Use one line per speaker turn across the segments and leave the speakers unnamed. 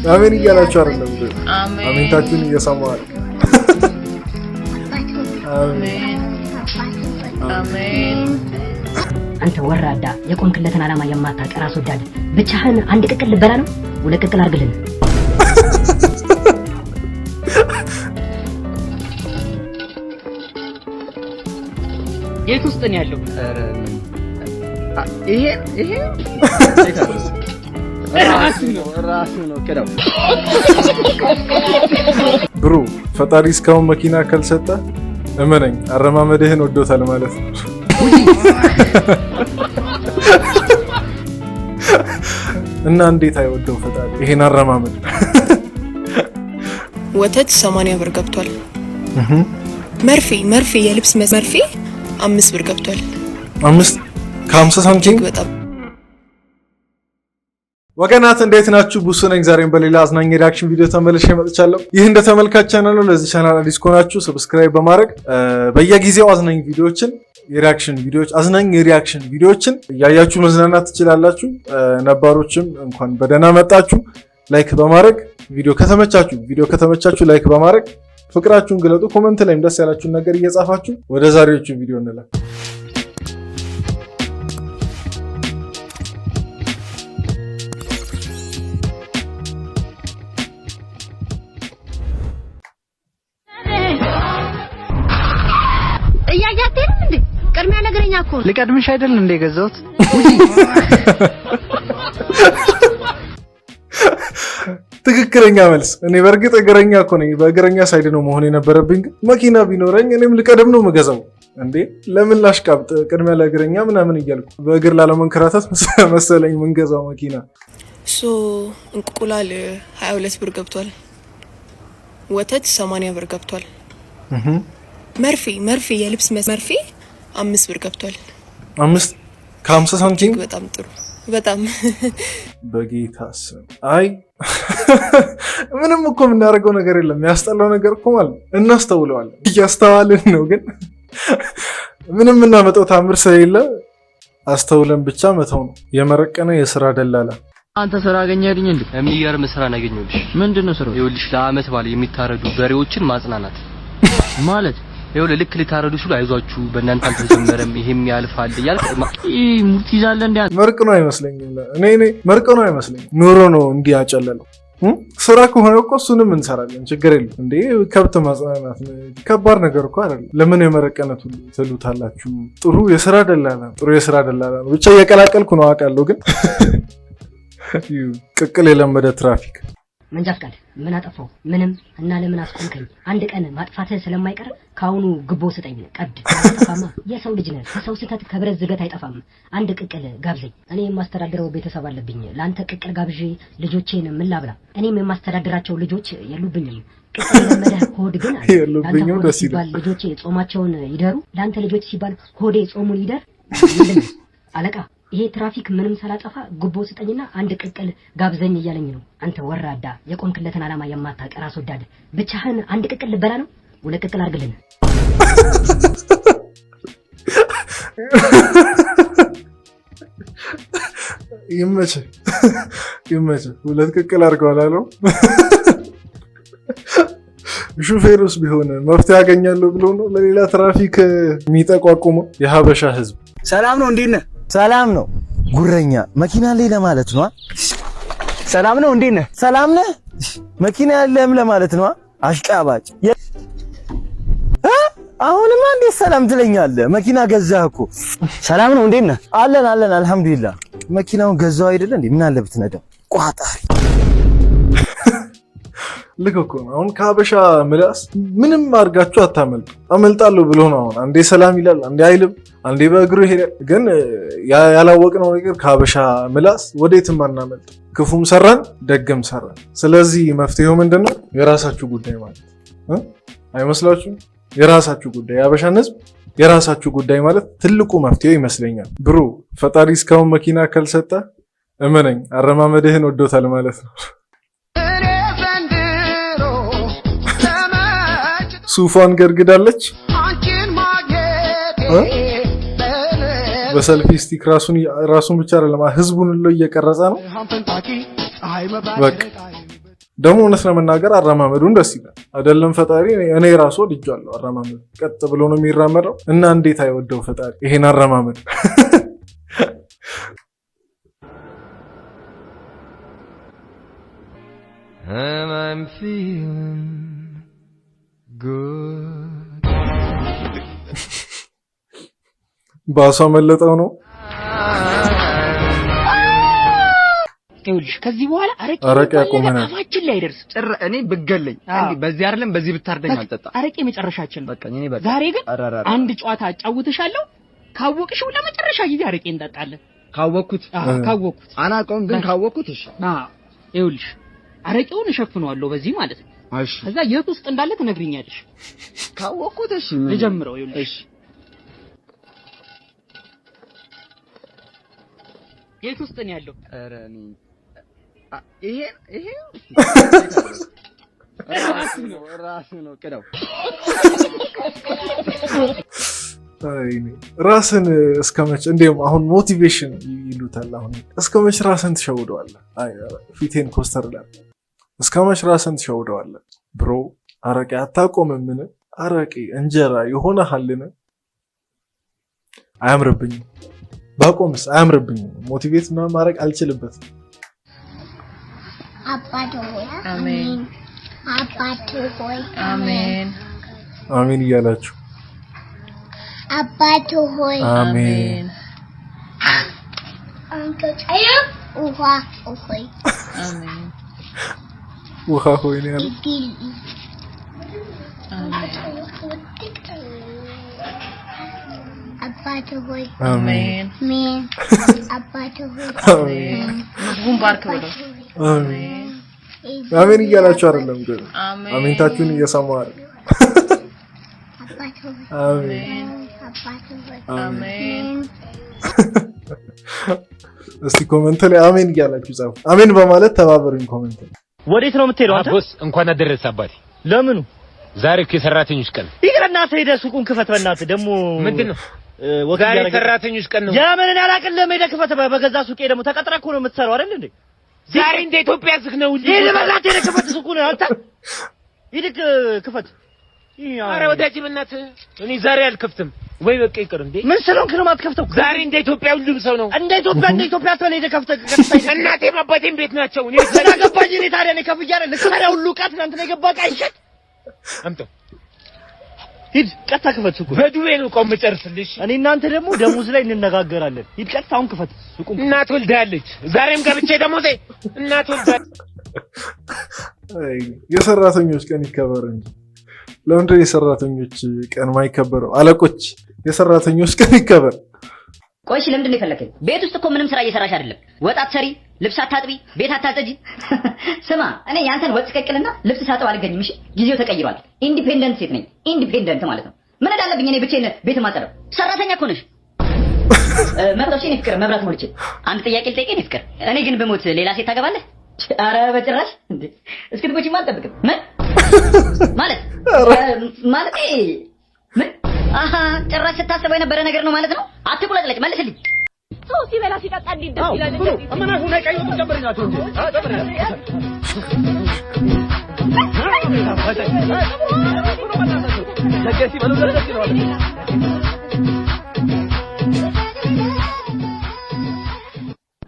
አሜን እያላችሁ አይደለም አሜንታችሁን እየሰማል
አሜን አሜን
አንተ ወራዳ የቆምክለትን ዓላማ የማታውቅ ራስ ወዳድ ብቻህን አንድ ቅቅል ልበላ ነው ሁለት ቅቅል አድርግልን
የት ውስጥ ነው ያለው ይሄ ራሱ ነው ከዳው
ብሩ ፈጣሪ እስካሁን መኪና ካልሰጠ እመነኝ አረማመድህን ወዶታል ማለት ነው እና እንዴት አይወደው ፈጣሪ ይሄን አረማመድ
ወተት 80 ብር ገብቷል መርፌ የልብስ መርፌ 5 ብር ገብቷል
5 ከ50 ሳንቲም
በጣም
ወገናት እንዴት ናችሁ? ቡሱ ነኝ። ዛሬም በሌላ አዝናኝ ሪአክሽን ቪዲዮ ተመልሼ መጥቻለሁ። ይህ እንደ ተመልካች ቻናል ነው። ለዚህ ቻናል አዲስ ከሆናችሁ ሰብስክራይብ በማድረግ በየጊዜው አዝናኝ የሪአክሽን ቪዲዮዎችን እያያችሁ መዝናናት ትችላላችሁ። ነባሮችም እንኳን በደህና መጣችሁ። ላይክ በማድረግ ቪዲዮ ከተመቻችሁ ላይክ በማድረግ ፍቅራችሁን ግለጡ። ኮሜንት ላይም ደስ ያላችሁን ነገር እየጻፋችሁ ወደ ዛሬዎቹ ቪዲዮ እንላለን።
እያያቴን እንዴ ቀድሚያ ነገረኛ እኮ
ልቀድምሽ አይደል እንደ ገዛሁት
ትክክለኛ መልስ። እኔ በእርግጥ እግረኛ እኮ ነኝ። በእግረኛ ሳይድ ነው መሆን የነበረብኝ። መኪና ቢኖረኝ እኔም ልቀድም ነው የምገዛው። እንዴ ለምን ላሽቃብጥ? ቅድሚያ ለእግረኛ ምናምን እያልኩ በእግር ላለመንከራተት መሰለኝ ምንገዛው መኪና።
እንቁላል 22 ብር ገብቷል። ወተት 80 ብር ገብቷል። መርፌ የልብስ መርፌ 5 ብር ገብቷል
5 ከ50 ሳንቲም
በጣም ጥሩ በጣም
በጌታስ አይ ምንም እኮ የምናደርገው ነገር የለም። ያስጠላው ነገር እኮ ማለት እናስተውለዋለን እያስተዋልን ነው፣ ግን ምንም እናመጣው ታምር ስለሌለ አስተውለን ብቻ መተው ነው። የመረቀነ የሥራ ደላላ
አንተ ስራ አገኘህልኝ እንዴ? የሚገርም ስራ አገኘሁልሽ። ምንድነው ስራው? ይኸውልሽ ለአመት ባለ የሚታረዱ በሬዎችን ማጽናናት ማለት ይኸውልህ ልክ ልታረዱ ሲሉ አይዟችሁ በእናንተ አልተጀመረም ይሄም ያልፋል እያልክ ሙርት ይዛለ እንዴ?
መርቅ ነው አይመስለኝም። እኔ መርቅ ነው አይመስለኝም። ኑሮ ነው እንዲያጨለለው። ስራ ከሆነ እኮ እሱንም እንሰራለን፣ ችግር የለም። እንዴ ከብት ማጽናናት ከባድ ነገር እኮ አይደለም። ለምን የመረቀነት ሁሉ ትሉታላችሁ? ጥሩ የሥራ ደላላ ነው። ብቻ እየቀላቀልኩ ነው አውቃለሁ፣ ግን ቅቅል የለመደ ትራፊክ
መንጃ ፍቃድ ምን አጠፋው? ምንም። እና ለምን አስቆምከኝ? አንድ ቀን ማጥፋትህ ስለማይቀር ካሁኑ ግቦ ስጠኝ። ቀድ አጠፋማ የሰው ልጅ ነህ። ከሰው ስህተት ከብረት ዝገት አይጠፋም። አንድ ቅቅል ጋብዘኝ። እኔ የማስተዳድረው ቤተሰብ አለብኝ። ለአንተ ቅቅል ጋብዤ ልጆቼን ምን ላብላ? እኔም የማስተዳድራቸው ልጆች የሉብኝም። ቅቅል የለመደህ ሆድ ግን
የሉብኝም። ደስ ይላል።
ልጆቼ ጾማቸውን ይደሩ፣ ለአንተ ልጆች ሲባል ሆዴ ጾሙን ይደር። አለቃ ይሄ ትራፊክ ምንም ሳላጠፋ ጉቦ ስጠኝና አንድ ቅቅል ጋብዘኝ እያለኝ ነው። አንተ ወራዳ የቆምክለትን ዓላማ የማታውቅ ራስ ወዳድ ብቻህን አንድ ቅቅል ልበላ ነው ሁለት ቅቅል አድርግልን።
ይመችህ ሁለት ቅቅል አድርገዋል አለው። ሹፌሩስ ቢሆን መፍትሄ ያገኛለሁ ብሎ ነው ለሌላ ትራፊክ የሚጠቋቁመው። የሀበሻ ህዝብ
ሰላም ነው። እንዴት ነህ?
ሰላም ነው። ጉረኛ መኪና ላይ ለማለት ነው።
ሰላም ነው። እንዴት ነህ?
ሰላም ነህ? መኪና ያለም ለማለት ነው። አሽቃባጭ አሁንማ እንዴት ሰላም ትለኛለህ? መኪና ገዛህ እኮ።
ሰላም ነው። እንዴት ነህ?
አለን አልሐምዱሊላህ። መኪናውን ገዛው አይደለ እንዴ? ምን አለበት ነዳው ቋጣሪ።
ልክ እኮ ነው። አሁን ከሀበሻ ምላስ ምንም አድርጋችሁ አታመልጡ። አመልጣለሁ ብሎ ነው አሁን አንዴ ሰላም ይላል፣ አንዴ አይልም፣ አንዴ በእግሩ ይሄዳል። ግን ያላወቅነው ነገር ከሀበሻ ምላስ ወዴትም አናመልጥ። ክፉም ሰራን ደግም ሰራን። ስለዚህ መፍትሄው ምንድነው? የራሳችሁ ጉዳይ ማለት አይመስላችሁም? የራሳችሁ ጉዳይ፣ የሀበሻን ህዝብ የራሳችሁ ጉዳይ ማለት ትልቁ መፍትሄው ይመስለኛል። ብሩ ፈጣሪ እስካሁን መኪና ካልሰጠ እመነኝ አረማመድህን ወዶታል ማለት ነው። ሱፋን ገርግዳለች። በሰልፊ ስቲክ ራሱን ብቻ አይደለም ህዝቡን ሁሉ እየቀረጸ ነው። በቃ ደግሞ እውነት ለመናገር አረማመዱን ደስ ይላል አይደለም? ፈጣሪ እኔ ራሱ ወድጃለሁ። አረማመዱ ቀጥ ብሎ ነው የሚራመደው እና እንዴት አይወደው ፈጣሪ ይሄን አረማመድ።
And I'm feeling good.
ባሷ መለጠው ነው።
ይኸውልሽ ከዚህ በኋላ
አረቄ ያቆመናል።
አፋችን ላይ አይደርስ።
እኔ ብገለኝ በዚህ አይደለም በዚህ ብታርደኝ አልጠጣ።
አረቄ መጨረሻችን
በቃ እኔ በቃ
ዛሬ ግን አንድ ጨዋታ አጫውትሻለሁ። ካወቅሽው ለመጨረሻ ጊዜ አረቄ እንጠጣለን።
ካወቅኩት አናውቀውም ግን ካወቅኩት እሺ።
ይኸውልሽ አረቄውን እሸፍነዋለሁ በዚህ ማለት ነው።
እሺ
ከዛ የት ውስጥ እንዳለ ትነግሪኛለሽ።
ካወቅኩት እሺ
ልጀምረው። ይኸውልሽ የት ውስጥ ነው ያለው?
ኧረ እኔ ይሄ ራሱ ነው ቅደው።
ራስን እስከመች እንዴም አሁን ሞቲቬሽን ይሉታል። አሁን እስከመች ራስን ትሸውደዋለህ? አይ ፊቴን ኮስተር ላይ እስከመች ራስን ትሸውደዋለህ? ብሮ አረቄ አታቆምም? ምን አረቄ እንጀራ የሆነ ሐልን አያምርብኝም። ባቆምስ አያምርብኝም። ሞቲቬት እና ማድረግ አልችልበትም።
አባቱ ሆይ አሜን። አባቱ ሆይ አሜን።
አሜን እያላችሁ
አባቱ ሆይ
አሜን።
ውሃ ሆይ አሜን።
ውሃ ሆይ ነው ያለው።
አባቱ ሆይ
አሜን።
አሜን። አባቱ ሆይ
አሜን።
ምግቡን ባርክ ብለው
አሜን አሜን እያላችሁ አይደለም ግን አሜንታችሁን እየሰማሁ አይደል?
አባቱ ሆይ
አሜን።
አባቱ ሆይ
አሜን። እስቲ ኮሜንት ላይ አሜን እያላችሁ ጻፉ። አሜን በማለት ተባበሩኝ ኮሜንት ላይ።
ወዴት ነው የምትሄደው አንተ?
ቦስ እንኳን አደረሰ አባቴ።
ለምኑ?
ዛሬ እኮ የሰራተኞች ቀን።
ይቅርና ሄደህ ሱቁን ክፈት በእናትህ። ደግሞ
ምንድነው ዛሬ የሰራተኞች ቀን ነው?
የምንን አላቅልህም። ሄደህ ክፈት በገዛ ሱቄ። ደግሞ ተቀጥረህ እኮ ነው የምትሰራው አይደል እንዴ?
ዛሬ እንደ ኢትዮጵያ ዝግ ነው።
ይሄ በእናትህ ሄደህ ክፈት ሱቁን። አንተ ሂድክ ክፈት።
ኧረ ወዳጅ በእናትህ እኔ ዛሬ አልከፍትም። ወይ በቃ ይቅር እንዴ።
ምን ስለሆንክ ነው የማትከፍተው?
ዛሬ እንደ ኢትዮጵያ ሁሉም ሰው ነው።
እንደ ኢትዮጵያ ተወለ ሄደህ ከፍተህ
እናቴም አባቴም ቤት ናቸው። እኔ
ገባኝ። እኔ ታዲያ እኔ ከፍያ አይደል ልትሰራ ሁሉ ዕቃ ትናንት ነው የገባ ዕቃ ይሸጥ
አምጣው።
ሂድ ቀጥታ ክፈት ሱቁን።
በዱቤ ነው ቆም ጨርስልሽ።
እኔ እናንተ ደግሞ ደሞዝ ላይ እንነጋገራለን። ሂድ ቀጥታ አሁን ክፈት ሱቁን።
እናት ወልዳለች። ዛሬም ገብቼ ደሞዜ እናት ወልዳለች።
አይ የሰራተኞች ቀን ይከበር እንጂ ለምንድን የሰራተኞች ቀን ማይከበረው? አለቆች የሰራተኞች ቀን ይከበር።
ቆይ እሺ ለምንድን ነው የፈለከኝ? ቤት ውስጥ እኮ ምንም ስራ እየሰራሽ አይደለም። ወጥ አትሰሪ፣ ልብስ አታጥቢ፣ ቤት አታጸጂ። ስማ እኔ ያንተን ወጥ ስቀቅልና ልብስ ሳጥብ አልገኝም። እሺ ጊዜው ተቀይሯል። ኢንዲፔንደንት ሴት ነኝ። ኢንዲፔንደንት ማለት ነው ምን እንዳለብኝ እኔ ብቻዬን ቤት ማጸዳው? ሰራተኛ እኮ ነሽ። መብራቶሽ እኔ ፍቅር መብራት ሞልቼ አንድ ጥያቄ ልጠይቅህ። እኔ ፍቅር እኔ ግን በሞት ሌላ ሴት ታገባለህ? ኧረ በጭራሽ እንዴ! እስክትሞቺ አልጠብቅም። ምን ማለት ምን? አሃ ጭራሽ ስታስበው የነበረ ነገር ነው ማለት ነው። አትቁለጥለጭ፣ መልስልኝ።
ሰው ሲበላ ሲጠጣ እንዴት ደስ ይላል እንዴ?
አማና ሁና ቀይ ወጥ ጨምርላችሁ እንዴ?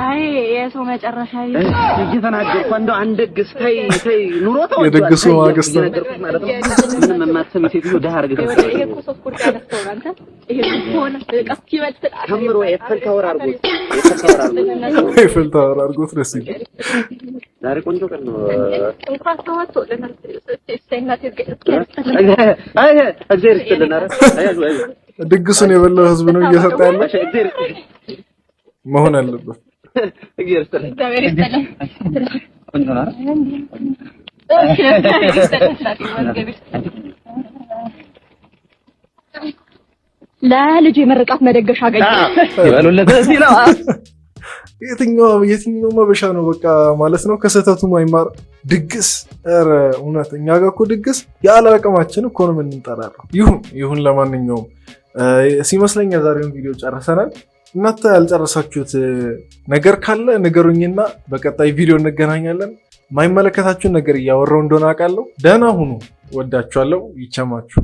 አይ የሰው መጨረሻ
እየተናገርኩ እንደው አንደግስ ተይ ኑሮ ተው
የደግሱ ማግስት
ማለት ነው። ምንም የማትሰሚ ሴትዮ ደሃ አድርገሽ
ይሄ እኮ ሶስት ቁርጥ ያደርሰው አንተ ይሄ ሆነ ቀስኪ ወጥ
ከምሮ የፈልታወር አድርጎት
አድርጎት ደስ ይላል።
ዛሬ ቆንጆ ቀን ነው።
እንኳን ተወጥቶ ለናት
አይ እግዚአብሔር ይስጥልን። ኧረ
ድግሱን የበላው ህዝብ ነው እየሰጠ ያለው መሆን አለበት።
እግዚአብሔር ይስጥልን።
እግዚአብሔር ይስጥልን።
ቆንጆ ነው።
ለልጅ የመረቃት መደገሻ አገኘ
ይበሉለት እዚህ ነው።
የትኛው መበሻ ነው በቃ ማለት ነው። ከስህተቱ ማይማር ድግስ። ኧረ እውነት እኛ ጋር እኮ ድግስ ያለ አቅማችን እኮ ነው የምንጠራራው። ይሁን ለማንኛውም ሲመስለኝ የዛሬውን ቪዲዮ ጨርሰናል። እናንተ ያልጨረሳችሁት ነገር ካለ ንገሩኝና በቀጣይ ቪዲዮ እንገናኛለን። ማይመለከታችሁን ነገር እያወራው እንደሆነ አውቃለሁ። ደህና ሁኑ። ወዳችኋለሁ። ይቸማችሁ።